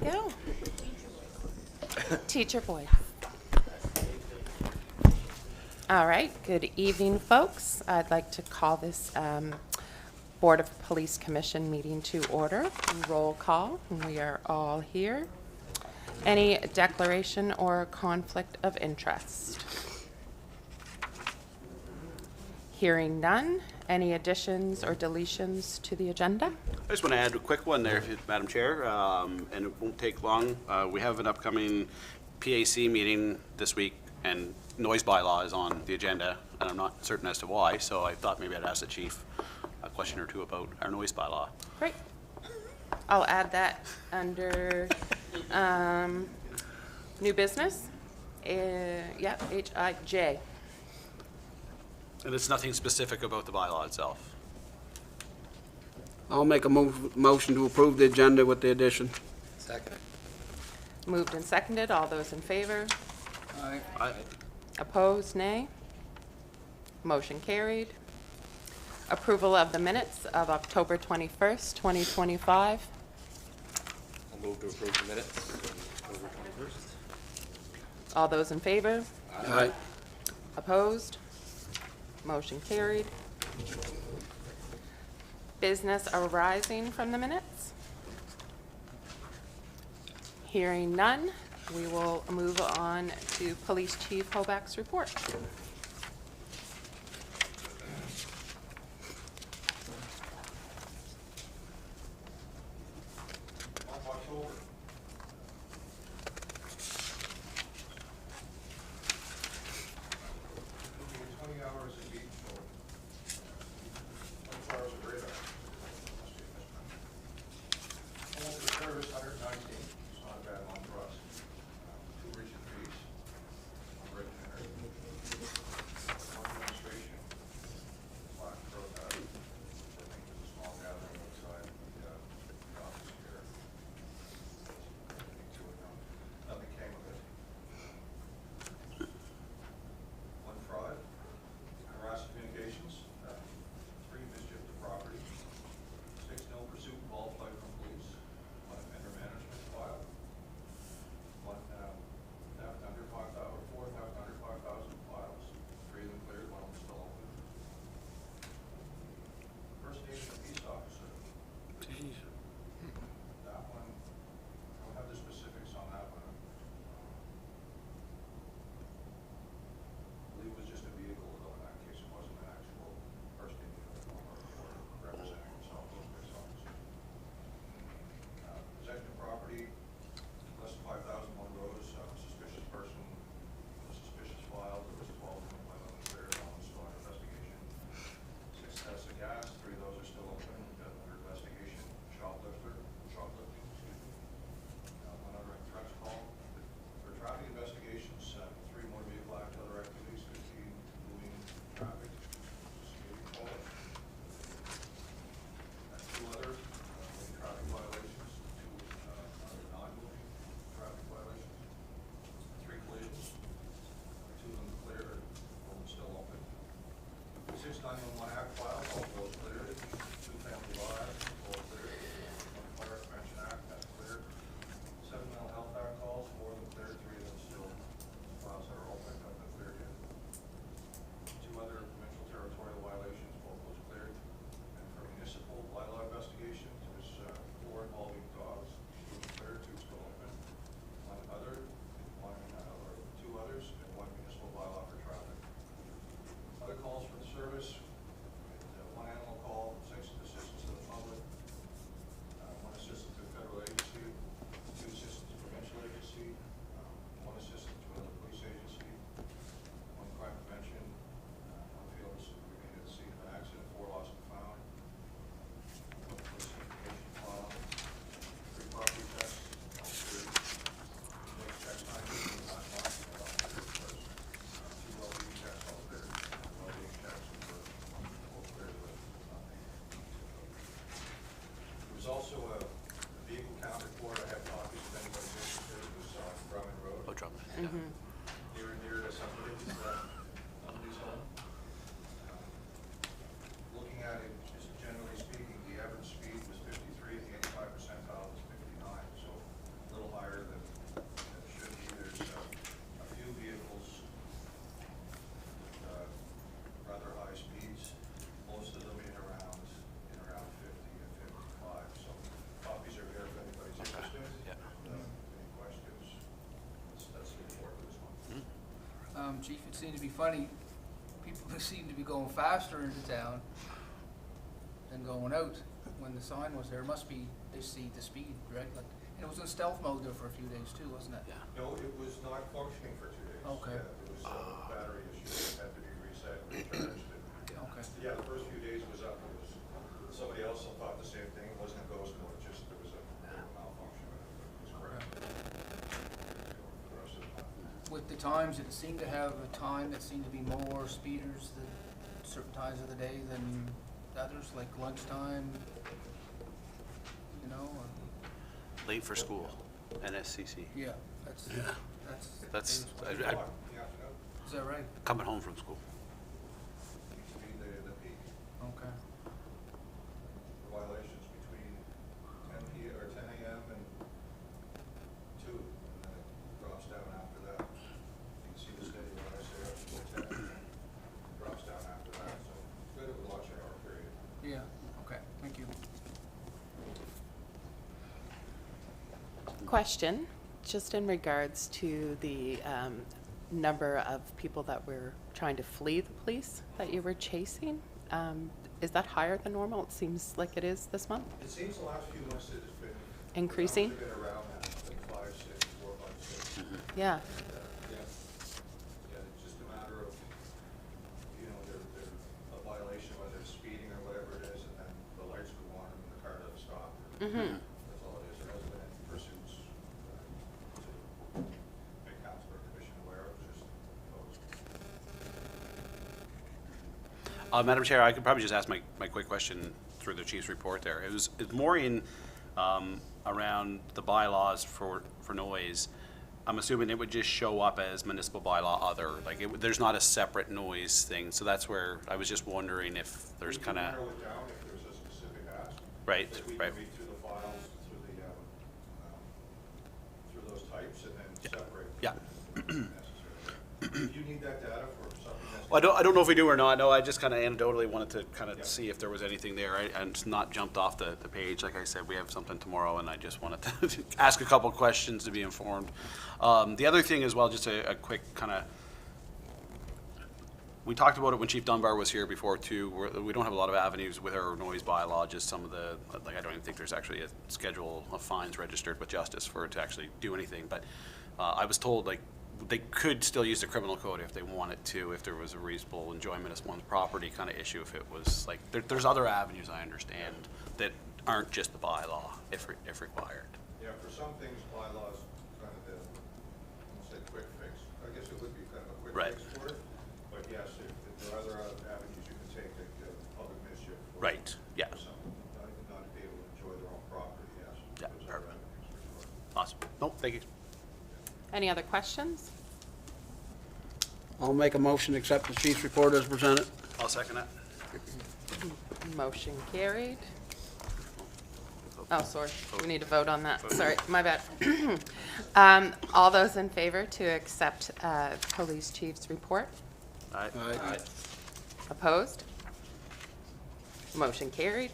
go. Teacher voice. All right, good evening, folks. I'd like to call this Board of Police Commission meeting to order. Roll call, and we are all here. Any declaration or conflict of interest? Hearing none. Any additions or deletions to the agenda? I just want to add a quick one there, Madam Chair, and it won't take long. We have an upcoming PAC meeting this week, and noise bylaw is on the agenda, and I'm not certain as to why, so I thought maybe I'd ask the chief a question or two about our noise bylaw. Great. I'll add that under new business. Yep, HIJ. And it's nothing specific about the bylaw itself. I'll make a motion to approve the agenda with the addition. Second. Moved and seconded. All those in favor? Aye. Opposed? Nay. Motion carried. Approval of the minutes of October 21st, 2025. I'll move to approve the minutes of October 21st. All those in favor? Aye. Opposed? Motion carried. Business arising from the minutes? Hearing none, we will move on to Police Chief Hoback's report. Near and dear to somebody, somebody's home. Looking at it, just generally speaking, the average speed was 53, the 85 percentile was 59, so a Chief, it seemed to be funny, people seem to be going faster into town than going out when the sign was there. Must be, they see the speed, right? Like, and it was in stealth mode there for a few days too, wasn't it? Yeah. No, it was not functioning for 2 days. Okay. Yeah, there was a battery issue that had to be reset and recharged. Okay. Yeah, the first few days was up. It was, somebody else thought the same thing. It wasn't a ghost mode, just there was a malfunction. It was correct. The rest of the time. With the times, did it seem to have a time that seemed to be more speeders than certain times of the day than others, like lunchtime, you know, or, Late for school, NSCC. yeah, that's, That's, O'clock in the afternoon, is that right? coming home from school. used to be the peak. Okay. The violations between 10 a.m. and 2, and then it drops down after that. You can see the steady when I say up to 10, and then it drops down after that, so good at the watch hour period. Yeah, okay, thank you. Question, just in regards to the number of people that were trying to flee the police that you were chasing. Is that higher than normal? It seems like it is this month. It seems the last few months it has been. Increasing? The numbers have been around that, like 5, 6, 4, 5, 6. Yeah. Yeah, it's just a matter of, you know, they're a violation, whether it's speeding or whatever it is, and then the lights go on and the car doesn't stop. Mm-hmm. That's all it is. There hasn't been any pursuits to make Councilor Commission aware of, just those. Madam Chair, I could probably just ask my quick question through the chief's report there. It's more in, around the bylaws for noise. I'm assuming it would just show up as municipal bylaw other, like there's not a separate noise thing. So that's where I was just wondering if there's We kind can of, narrow it down if there's a specific ask. Right, That we right. can read through the files, through those types, and then separate. Yeah. Necessary. Do you need that data for something that's? Well, I don't know if we do or not. No, I just kind of anecdotally wanted to kind of see if there was anything there. And it's not jumped off the page. Like I said, we have something tomorrow, and I just wanted to ask a couple questions to be informed. The other thing as well, just a quick kind of, we talked about it when Chief Dunbar was here before too. We don't have a lot of avenues with our noise bylaw, just some of the, like I don't even think there's actually a schedule of fines registered with Justice for it to actually do anything. But I was told like they could still use the criminal code if they wanted to, if there was a reasonable enjoyment of one's property kind of issue, if it was like, there's other avenues I understand that aren't just the bylaw if required. Yeah, for some things, bylaws kind of the, I won't say quick fix. I guess it would be kind of a quick Right. fix for it. But yes, if there are other avenues you can take that public mischief. for- Right, yeah. For some, not to be able to enjoy their own property, yes. Yeah, Those are perfect. avenues for sure. Awesome. Nope, thank you. Any other questions? I'll make a motion to accept the chief's report as presented. I'll second that. Motion carried. Oh, sorry, we need to vote on that. Sorry, my bad. All those in favor to accept police chief's report? Aye. Aye. Opposed? Motion carried.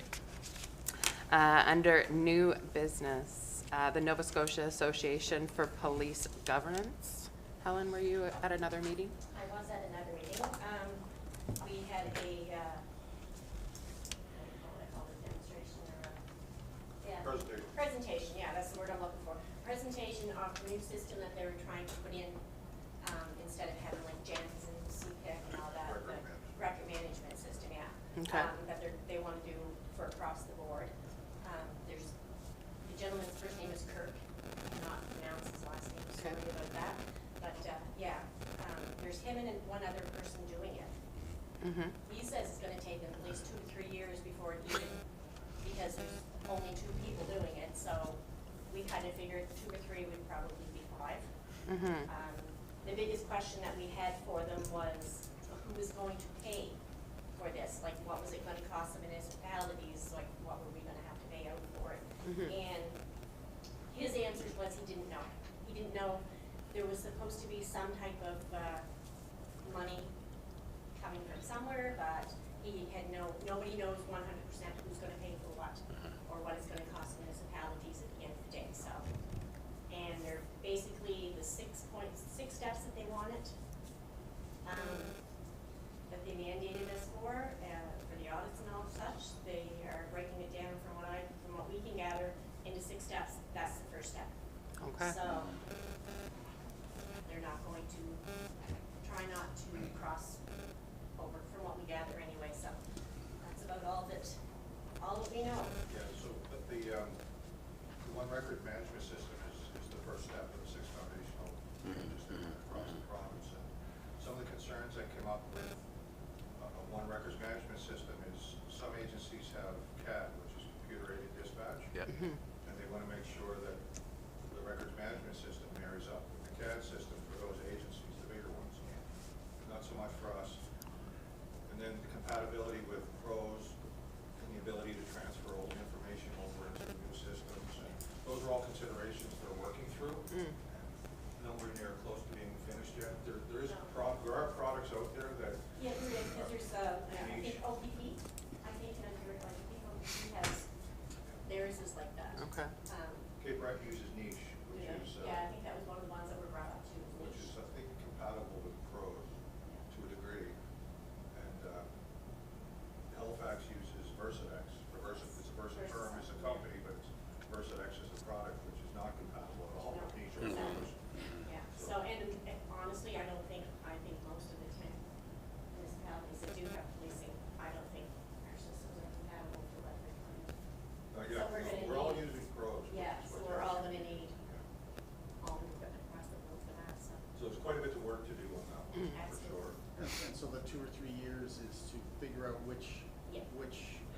Under new business, the Nova Scotia Association for Police Governance. Helen, were you at another meeting? I was at another meeting. We had a, what do I call it, demonstration or Presentation. presentation, yeah, that's the word I'm looking for. Presentation of the new system that they were trying to put in, instead of having like JANS and CPIC and all that. Record the management. Record management system, yeah. Okay. That they want to do for across the board. There's, the gentleman's first name is Kirk, I cannot pronounce his last name, sorry about that. But, yeah, there's him and one other person doing it. Mm-hmm. He says it's gonna take them at least 2 to 3 years before it even, because there's only 2 people doing it, so we kind of figured 2 or 3 would probably be 5. Mm-hmm. The biggest question that we had for them was who was going to pay for this? Like, what was it gonna cost the municipalities? Like, what were we gonna have to pay out for it? Mhm. And his answer was he didn't know. He didn't know there was supposed to be some type of money coming from somewhere, but he had nobody knows 100% who's gonna pay for what, or what it's gonna cost municipalities at the end of the day, so. And they're basically the 6 steps that they wanted. Okay. So they're not going to, try not to cross over from what we gather anyway, so that's about all that we know. Yeah, so, but the one record management system is the first step of the 6 foundational changes that are across the province. And some of the concerns that came up with a one records management system is some agencies have CAD, which is computer aided dispatch. Yeah. And they want to make sure that the records management system marries up with the CAD system for those agencies, the bigger ones. Not so much for us. And then the compatibility with PROS and the ability to transfer old information over into the new systems. And those are all considerations they're working through. And nowhere near close to being finished yet. There are products out there that, Yeah, because there's, I think OPP, I think, OPP has, theirs is like that. Okay. Cape Breton uses Niche, which is, Yeah, I think that was one of the ones that were brought up too. which is, I think, compatible with PROS to a degree. And Halifax uses Versadex. It's Versaterm is a company, but Versadex is a product which is not compatible at all with Niche or PROS. Yeah, so, and honestly, I think most of the municipalities that do have policing, I don't think our systems are compatible for what they're doing. Yeah, So we're gonna we're all need- using PROS. which Yeah, is so what we're they're- all gonna need Yeah. all the equipment across the board for that, so. So there's quite a bit of work to do on that one, for Absolutely. sure. And so the 2 or 3 years is to figure out which Yeah.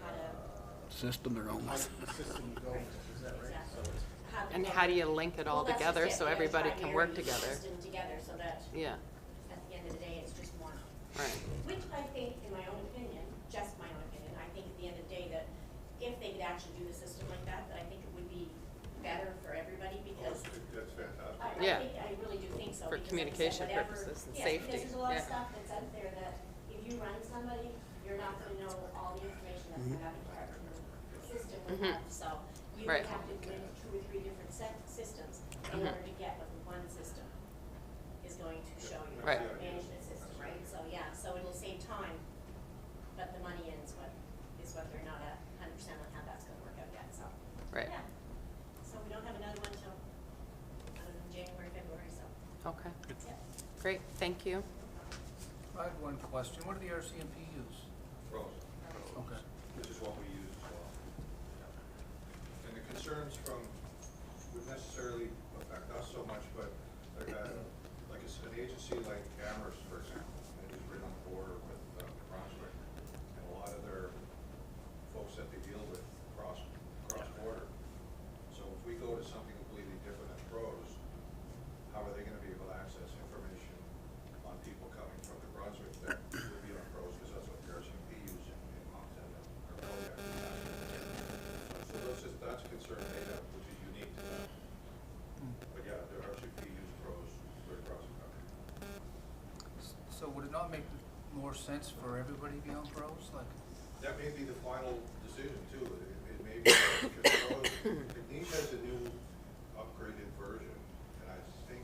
How to- System they're going with. system you go with, is that right? Exactly. So it's- And how do you link it all Well, that's together just it. so You gotta everybody try can to work marry each together? system together so that Yeah, at the end of the day, it's just one. right. Which I think, in my own opinion, just my own opinion, I think at the end of the day that if they could actually do the system like that, I think it would be better for everybody because That's fantastic. I Yeah. think, I really do think so. For because like I said, communication whatever- purposes and yeah, safety, because there's a lot of yeah. stuff that's out there that if you run somebody, you're not gonna know all the information that the department or system would have, so you would Right. have to do 2 or 3 different systems in order to get what the one system is going to show you. Right. The management system, right? So, yeah, so it'll save time, but the money is what they're not at 100% on how that's gonna work out yet, so. Right. Yeah. So we don't have another one till, I don't know, January, February, so, Okay, yeah. great, thank you. I have one question. What do the RCMP use? PROS, Okay. which is what we use as well. Yeah. And the concerns would necessarily affect us so much, but like an agency like Amherst, for example, that is right on the border with Brunswick, and a lot of their folks that they deal with cross border. So if we go to something completely different than PROS, how are they gonna be able to access information on people coming from New Brunswick that would be on PROS, because that's what the RCMP use in Moncton or Kodiak. So that's a concern they have, which is unique to them. But yeah, the RCMP use PROS right across the country. So would it not make more sense for everybody to be on PROS? Like, That may be the final decision too. It may be, because PROS, Niche has a new upgraded version, and I think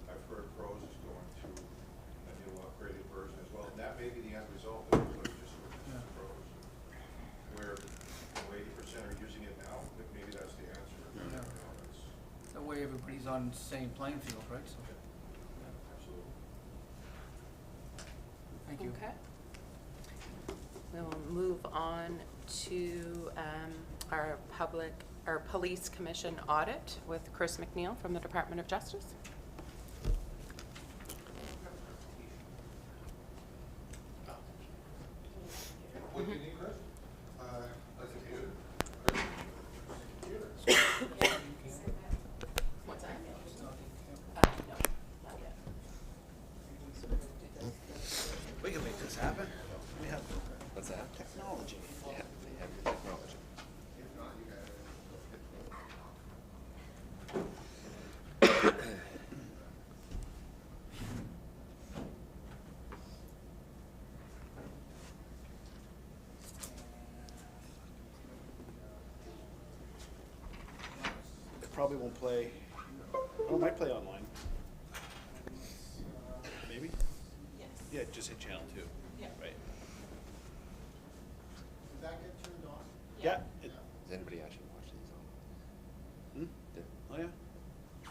I've heard PROS is going to a new upgraded version as well. And that may be the end result, of everybody just switches to PROS. Where 80% are using it now, maybe that's the answer. Yeah. You know, it's- that way everybody's on the same playing field, right? So, Absolutely. thank you. Okay. We'll move on to our police commission audit with Chris McNeil from the Department of Justice. What do you need, Chris? A computer. Computer. What's that? We can make this happen. We have What's that? technology. Yeah, they have your technology. If not, you guys. It probably won't play, oh, it might play online. Maybe? Yes. Yeah, just hit channel 2. Yeah. Right. Did that get turned on? Yeah. Does anybody actually watch these on? Hmm? Did- Oh, yeah.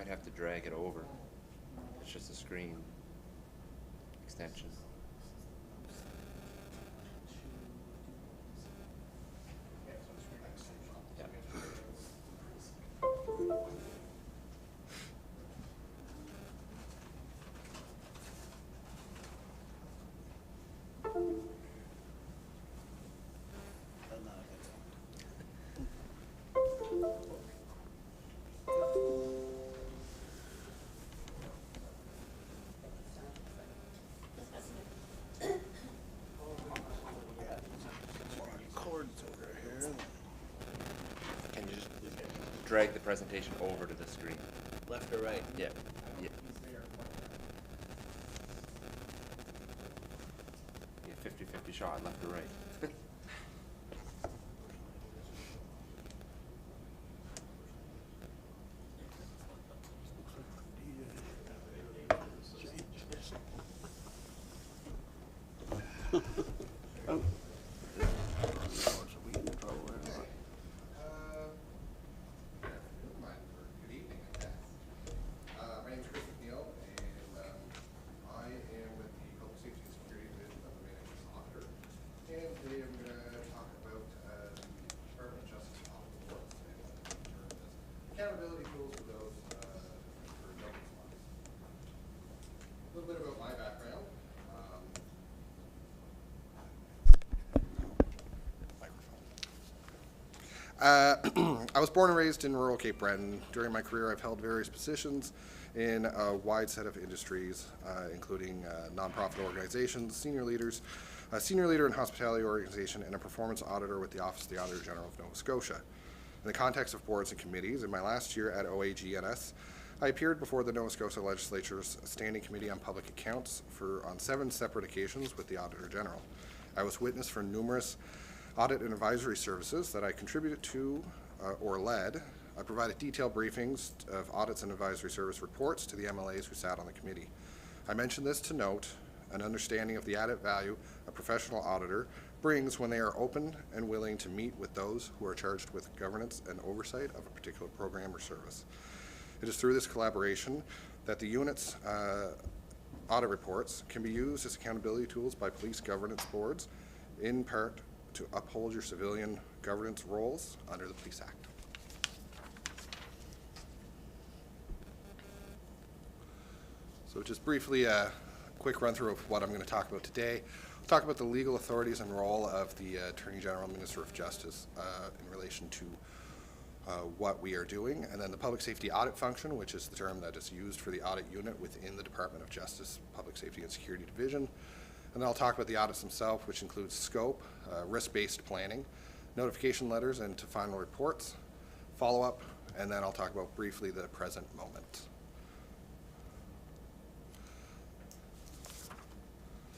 might have to drag it over. It's just a screen extension. Yeah. Cords over here. Can you just drag the presentation over to the screen? Left or right? Yeah. Yeah. Yeah, 50-50 shot, left or right. Good evening, I guess. My name is Chris McNeil, and I am with the Public Safety and Security Division of the Management Auditor. And today I'm going to talk about the Department of Justice audit reports and in terms of accountability tools for those for government funds. A little bit about my background. I was born and raised in rural Cape Breton. During my career, I've held various positions in a wide set of industries, including nonprofit organizations, senior leaders, a senior leader in a hospitality organization, and a performance auditor with the Office of the Auditor General of Nova Scotia. In the context of boards and committees, in my last year at OAGNS, I appeared before the Nova Scotia Legislature's Standing Committee on Public Accounts on 7 separate occasions with the Auditor General. I was witness for numerous audit and advisory services that I contributed to or led. I provided detailed briefings of audits and advisory service reports to the MLAs who sat on the committee. I mention this to note an understanding of the added value a professional auditor brings when they are open and willing to meet with those who are charged with governance and oversight of a particular program or service. It is through this collaboration that the unit's audit reports can be used as accountability tools by police governance boards, in part to uphold your civilian governance roles under the Police Act. So just briefly, a quick run through of what I'm going to talk about today. I'll talk about the legal authorities and role of the Attorney General and Minister of Justice in relation to what we are doing, and then the public safety audit function, which is the term that is used for the audit unit within the Department of Justice Public Safety and Security Division. And then I'll talk about the audits themselves, which includes scope, risk-based planning, notification letters, and to final reports, follow-up, and then I'll talk about briefly the present moment.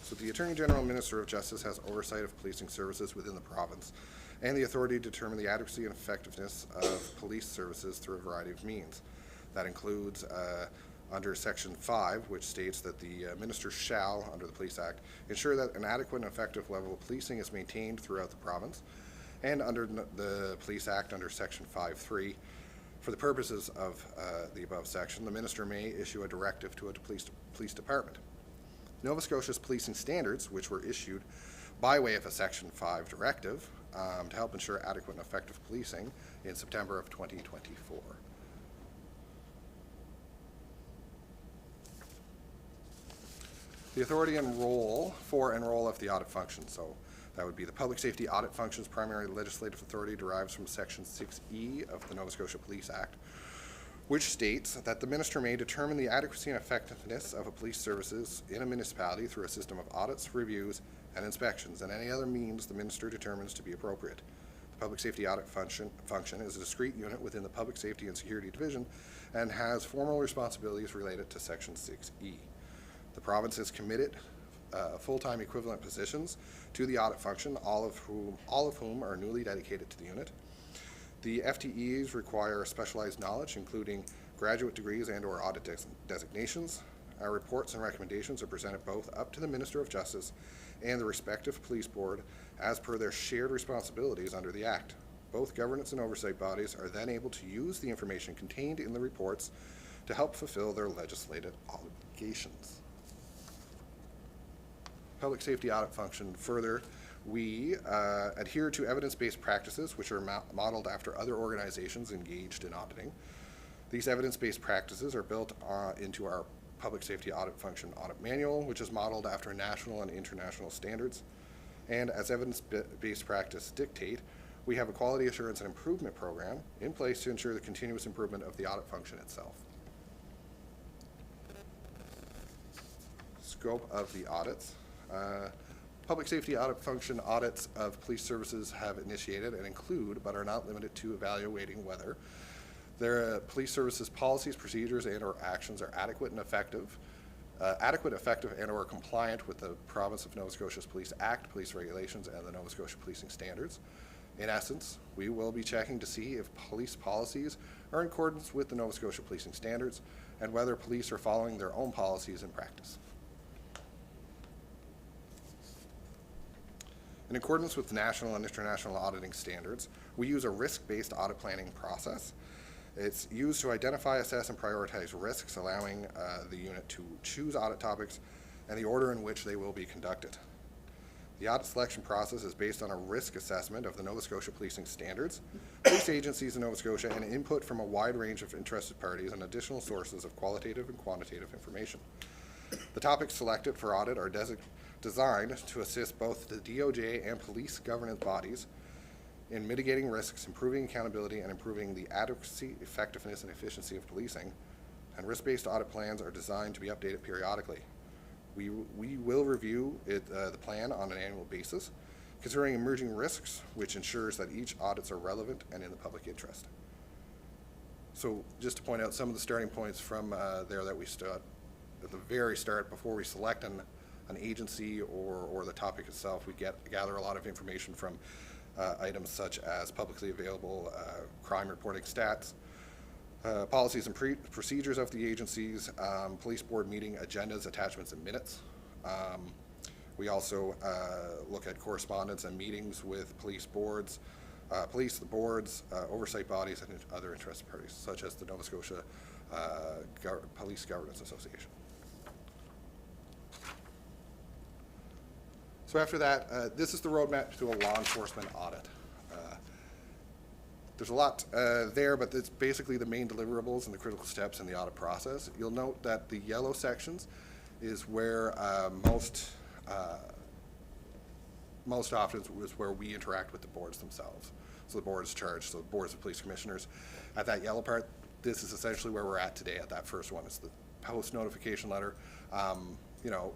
So the Attorney General and Minister of Justice has oversight of policing services within the province and the authority to determine the adequacy and effectiveness of police services through a variety of means. That includes under Section 5, which states that the minister shall, under the Police Act, ensure that an adequate and effective level of policing is maintained throughout the province, and under the Police Act, under Section 5.3, for the purposes of the above section, the minister may issue a directive to a police department. Nova Scotia's policing standards, which were issued by way of a Section 5 directive to help ensure adequate and effective policing in September of 2024. The authority and role of the audit function. So that would be the public safety audit function's primary legislative authority derives from Section 6E of the Nova Scotia Police Act, which states that the minister may determine the adequacy and effectiveness of a police services in a municipality through a system of audits, reviews, and inspections, and any other means the minister determines to be appropriate. The public safety audit function is a discrete unit within the Public Safety and Security Division and has formal responsibilities related to Section 6E. The province has committed full-time equivalent positions to the audit function, all of whom are newly dedicated to the unit. The FTEs require specialized knowledge, including graduate degrees and/or audit designations. Our reports and recommendations are presented both up to the Minister of Justice and the respective police board as per their shared responsibilities under the Act. Both governance and oversight bodies are then able to use the information contained in the reports to help fulfill their legislated obligations. Public safety audit function. Further, we adhere to evidence-based practices which are modeled after other organizations engaged in auditing. These evidence-based practices are built into our Public Safety Audit Function Audit Manual, which is modeled after national and international standards. And as evidence-based practice dictate, we have a quality assurance and improvement program in place to ensure the continuous improvement of the audit function itself. Scope of the audits. Public safety audit function audits of police services have initiated and include, but are not limited to, evaluating whether their police services policies, procedures, and/or actions are adequate, effective, and or compliant with the Province of Nova Scotia's Police Act, police regulations, and the Nova Scotia Policing Standards. In essence, we will be checking to see if police policies are in accordance with the Nova Scotia Policing Standards and whether police are following their own policies in practice. In accordance with national and international auditing standards, we use a risk-based audit planning process. It's used to identify, assess, and prioritize risks, allowing the unit to choose audit topics and the order in which they will be conducted. The audit selection process is based on a risk assessment of the Nova Scotia Policing Standards, police agencies in Nova Scotia, and input from a wide range of interested parties and additional sources of qualitative and quantitative information. The topics selected for audit are designed to assist both the DOJ and police governance bodies in mitigating risks, improving accountability, and improving the adequacy, effectiveness, and efficiency of policing. And risk-based audit plans are designed to be updated periodically. We will review the plan on an annual basis, considering emerging risks, which ensures that each audits are relevant and in the public interest. So just to point out some of the starting points from there that we start at the very start, before we select an agency or the topic itself, we gather a lot of information from items such as publicly available crime reporting stats, policies and procedures of the agencies, police board meeting agendas, attachments, and minutes. We also look at correspondence and meetings with police boards, the boards, oversight bodies, and other interested parties, such as the Nova Scotia Police Governance Association. So after that, this is the roadmap to a law enforcement audit. There's a lot there, but it's basically the main deliverables and the critical steps in the audit process. You'll note that the yellow sections is where most often is where we interact with the boards themselves. So the board is charged, so the boards of police commissioners. At that yellow part, this is essentially where we're at today at that first one. It's the post notification letter.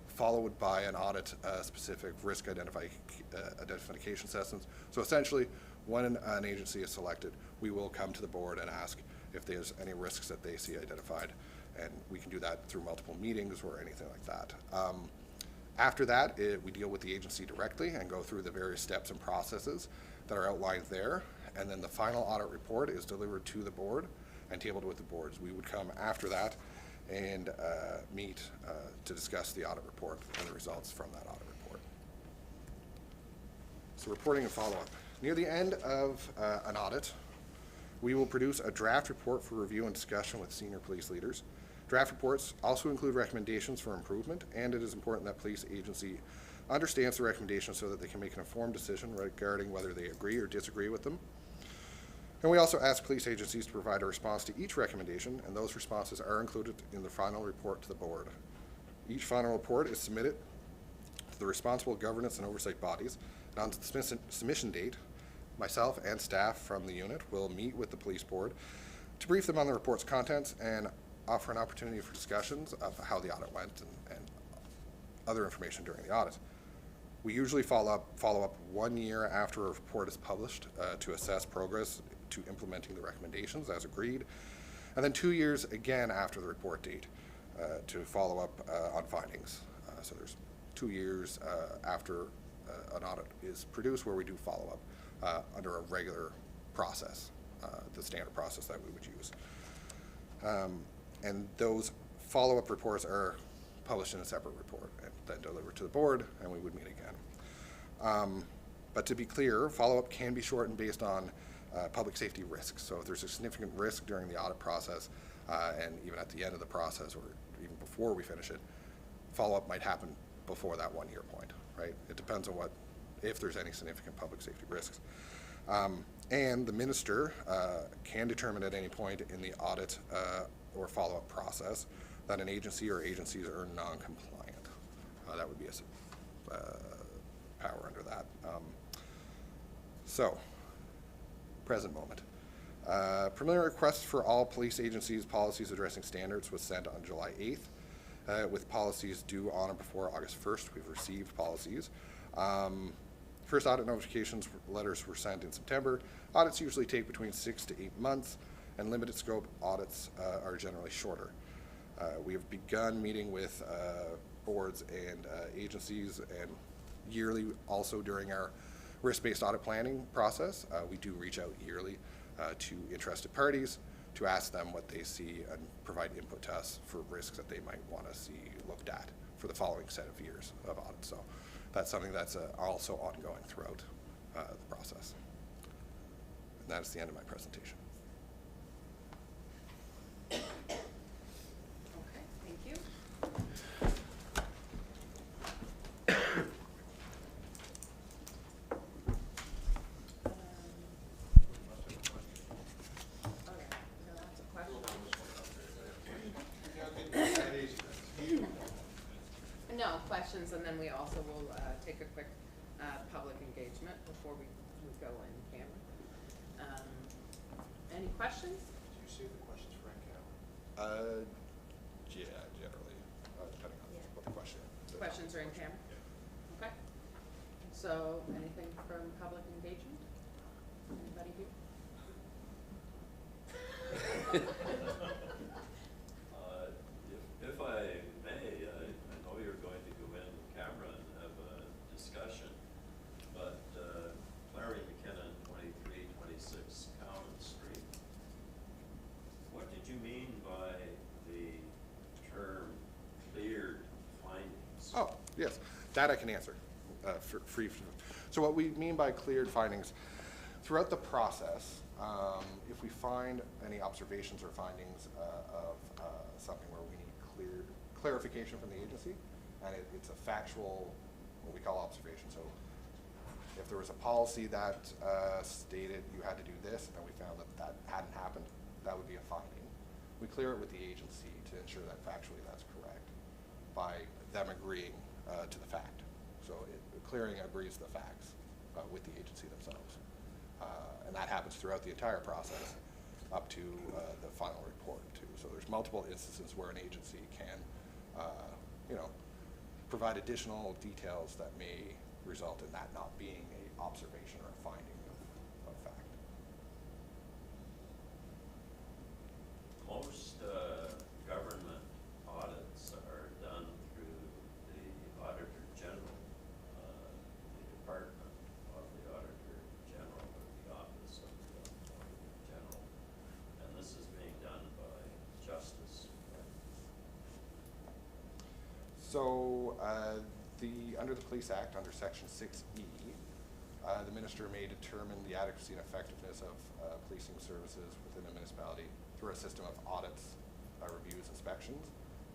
Followed by an audit specific risk identification assessments. So essentially, when an agency is selected, we will come to the board and ask if there's any risks that they see identified, and we can do that through multiple meetings or anything like that. After that, we deal with the agency directly and go through the various steps and processes that are outlined there, and then the final audit report is delivered to the board and tabled with the boards. We would come after that and meet to discuss the audit report and the results from that audit report. So reporting and follow-up. Near the end of an audit, we will produce a draft report for review and discussion with senior police leaders. Draft reports also include recommendations for improvement, and it is important that police agency understands the recommendations so that they can make an informed decision regarding whether they agree or disagree with them. And we also ask police agencies to provide a response to each recommendation, and those responses are included in the final report to the board. Each final report is submitted to the responsible governance and oversight bodies, and on the submission date, myself and staff from the unit will meet with the police board to brief them on the report's contents and offer an opportunity for discussions of how the audit went and other information during the audit. We usually follow up 1 year after a report is published to assess progress to implementing the recommendations as agreed, and then 2 years again after the report date to follow up on findings. So there's 2 years after an audit is produced where we do follow up under a regular process, the standard process that we would use. And those follow-up reports are published in a separate report and then delivered to the board, and we would meet again. But to be clear, follow-up can be shortened based on public safety risks. So if there's a significant risk during the audit process, And even at the end of the process, or even before we finish it, follow-up might happen before that 1 year point, right? It depends on if there's any significant public safety risks. And the minister can determine at any point in the audit or follow-up process that an agency or agencies are non-compliant. That would be a power under that. So, present moment. Preliminary request for all police agencies' policies addressing standards was sent on July 8th. With policies due on or before August 1st, we've received policies. First audit notifications letters were sent in September. Audits usually take between 6 to 8 months, and limited scope audits are generally shorter. We have begun meeting with boards and agencies, and yearly also during our risk-based audit planning process. We do reach out yearly to interested parties to ask them what they see and provide input to us for risks that they might want to see looked at for the following set of years of audit. So that's something that's also ongoing throughout the process. And that is the end of my presentation. Okay, thank you. No, questions, and then we also will take a quick public engagement before we go in camera. Any questions? Do you see the questions for in-camera? Yeah, generally, depending on what the question is. Questions are in camera? Okay. So, anything from public engagement? Anybody here? If I may, I know you're going to go in camera and have a discussion, but Larry McKinnon, 2326 Common Street. What did you mean by the term cleared findings? Oh, yes, that I can answer. So what we mean by cleared findings, throughout the process, if we find any observations or findings of something where we need clarification from the agency, and it's a factual, what we call observation. So if there was a policy that stated you had to do this, and we found that that hadn't happened, that would be a finding. We clear it with the agency to ensure that factually that's correct by them agreeing to the fact. So clearing agrees the facts with the agency themselves. And that happens throughout the entire process up to the final report too. So there's multiple instances where an agency can, provide additional details that may result in that not being a observation or a finding of fact. Most government audits are done through the Auditor General, the Department of the Auditor General, or the Office of the Auditor General. And this is being done by Justice. So under the Police Act, under Section 6E, the minister may determine the adequacy and effectiveness of policing services within a municipality through a system of audits, reviews, inspections,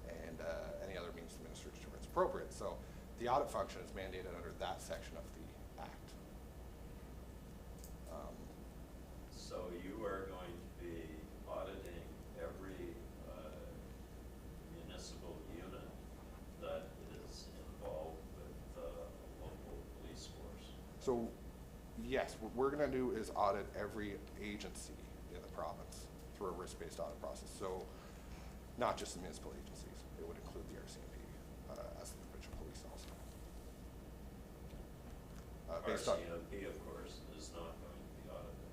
and any other means the minister determines appropriate. So the audit function is mandated under that section of the Act. So you are going to be auditing every municipal unit that is involved with the local police force? So yes, what we're going to do is audit every agency in the province through a risk-based audit process. So not just the municipal agencies, it would include the RCMP as the provincial police also. Based on, RCMP, of course, is not going to be audited.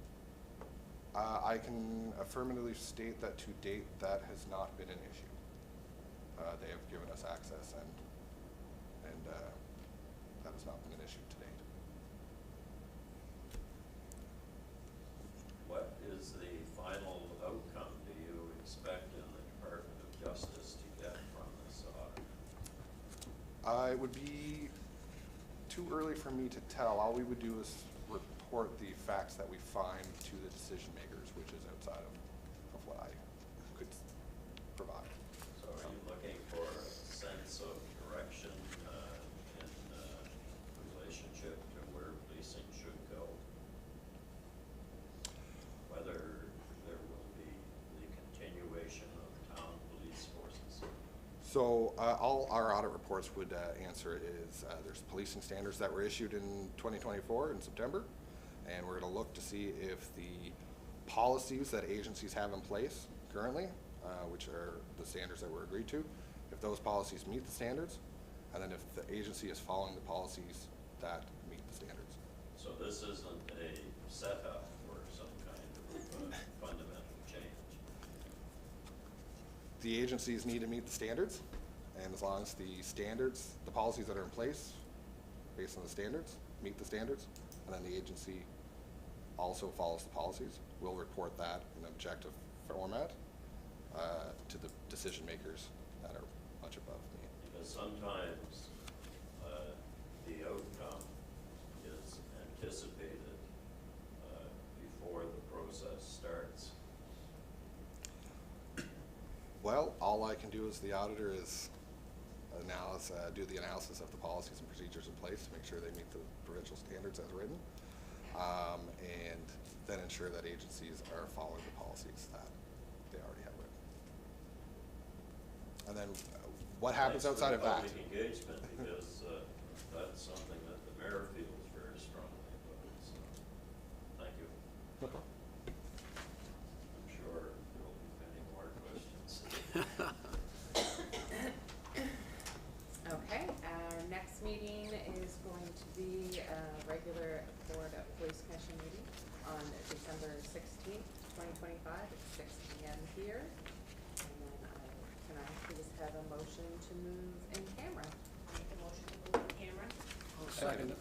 I can affirmatively state that to date that has not been an issue. They have given us access and that has not been an issue to date. What is the final outcome do you expect in the Department of Justice to get from this audit? It would be too early for me to tell. All we would do is report the facts that we find to the decision makers, which is outside of what I could So all our audit reports would answer is there's policing standards that were issued in 2024 in September, and we're going to look to see if the policies that agencies have in place currently, which are the standards that were agreed to, if those policies meet the standards, and then if the agency is following the policies that meet the standards. So this isn't a setup for some kind of fundamental change? The agencies need to meet the standards, and as long as the standards, the policies that are in place, based on the standards, meet the standards, and then the agency also follows the policies, we'll report that in objective format to the decision makers that are much above me. Because sometimes the outcome is anticipated before the process starts. Well, all I can do as the auditor is do the analysis of the policies and procedures in place to make sure they meet the provincial standards as written, and then ensure that agencies are following the policies that they already have written. And then what happens Thanks for outside of the that? public engagement, because that's something that the mayor feels very strongly about, so, thank you. No problem. I'm sure there will be many more questions. Okay, our next meeting is going to be a regular Board of Police Commission meeting on December 16th, 2025 at 6 p.m. here. And then can I please have a motion to move in camera? Make a motion to move the camera. I'll second it.